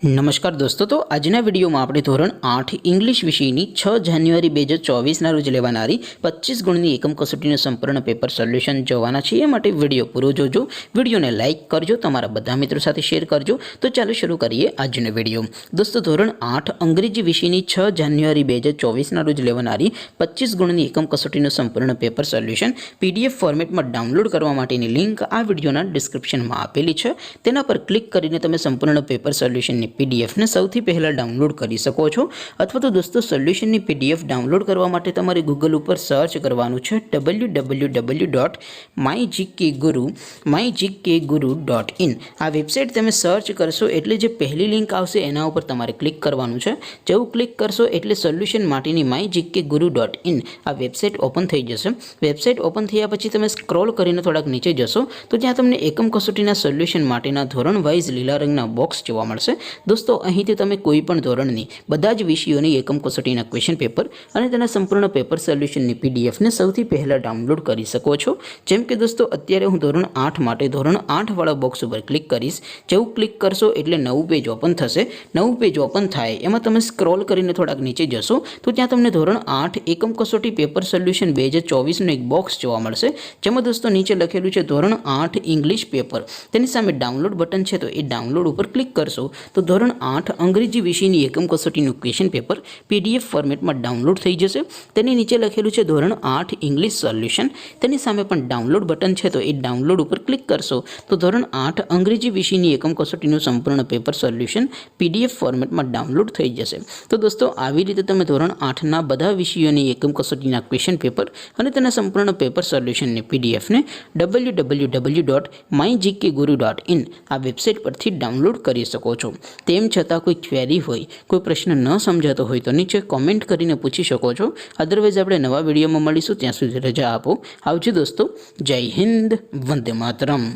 नमस्कार दोस्तों, तो आजना विडियो में आपणे धोरण 8 इंग्लिश विषयनी 6 जान्युआरी 2024 रोज लेवानारी 25 गुणनी एकम कसोटीनुं संपूर्ण पेपर सोल्यूशन जोवाना छे। ए माटे विडियो पूरो जोजो, विडियोने लाइक करजो, तमारा बधा मित्रों साथे शेर करजो। तो चालो शुरू करिए आजनो विडियो। दोस्तों, धोरण 8 अंग्रेजी विषयनी 6 जान्युआरी 2024 रोज लेवानारी 25 गुणनी एकम कसोटीनुं संपूर्ण पेपर सोल्यूशन पीडीएफ फॉर्मेट में डाउनलॉड करवा माटेनी लिंक आ विडियोना डिस्क्रिप्शन में आपेली छे। तेना पर क्लिक करीने तमे संपूर्ण पेपर सोल्यूशन पीडीएफ ने सौथी पहला डाउनलॉड करी सको छो। अथवा तो दोस्तों, सोल्यूशन ની पीडीएफ डाउनलॉड करवा माटे तमारे गूगल पर सर्च करवानुं छे www.mygkguru.in। आ वेबसाइट तमे सर्च करशो एटले जे पहली लिंक आवशे एना उपर तमारे क्लिक करवानुं छे। जेवुं क्लिक करशो एटले सोल्यूशन माटेनी mygkguru.in आ वेबसाइट ओपन थई जशे। वेबसाइट ओपन थया पछी तमे स्क्रॉल करीने थोड़ाक नीचे जशो तो त्यां तमने एकम कसोटीना सोल्यूशन माटेना धोरण वाइज लीला रंगना बॉक्स जोवा मळशे। दोस्तों, અહીંથી તમે કોઈ પણ ધોરણની બધા જ વિષયોની એકમ કસોટીના ક્વેશ્ચન પેપર અને તેના સંપૂર્ણ પેપર સોલ્યુશનની પીડીએફને સૌથી પહેલાં ડાઉનલોડ કરી શકો છો। જેમ કે દોસ્તો, અત્યારે હું ધોરણ 8 માટે ધોરણ 8 વાળા બોક્સ ઉપર ક્લિક કરીશ। જેવું ક્લિક કરશો એટલે નવું પેજ ઓપન થશે। નવું પેજ ઓપન થાય એમાં તમે સ્ક્રોલ કરીને થોડાક નીચે જશો તો ત્યાં તમને ધોરણ 8 એકમ કસોટી પેપર સોલ્યુશન 2024નું એક બોક્સ જોવા મળશે। જેમાં દોસ્તો નીચે લખેલું છે ધોરણ 8 ઇંગ્લિશ પેપર। તેની સામે ડાઉનલોડ બટન છે, તો એ ડાઉનલોડ ઉપર ક્લિક કરશો તો ધોરણ 8 अंग्रेजी विषयनी एकम कसोटीनुं क्वेश्चन पेपर पीडीएफ फॉर्मेट में डाउनलॉड थई जशे। तेनी नीचे लखेलुं छे धोरण 8 इंग्लिश सोल्यूशन। तेनी सामे पण डाउनलॉड बटन छे, तो ए डाउनलॉड पर क्लिक करशो तो धोरण 8 अंग्रेजी विषयनी एकम कसोटीनुं संपूर्ण पेपर सोल्यूशन पीडीएफ फॉर्मेट में डाउनलॉड थई जशे। तो दोस्तों, आवी रीते तमे धोरण 8 ना बधा विषयोनी एकम कसोटीना क्वेश्चन पेपर अने तेना संपूर्ण पेपर सोल्यूशननी पीडीएफ ने www.mygkguru.in आ वेबसाइट परथी डाउनलॉड करी शको छो। तेम छतां कोई क्वेरी होय, कोई प्रश्न न समजातो होय तो नीचे कॉमेंट करीने पूछी शको छो। अदरवाइज आपणे नवा विडियोमां मळीशुं, त्यां सुधी रजा आपो। आवजो दोस्तों, जय हिंद, वंदे मातरम।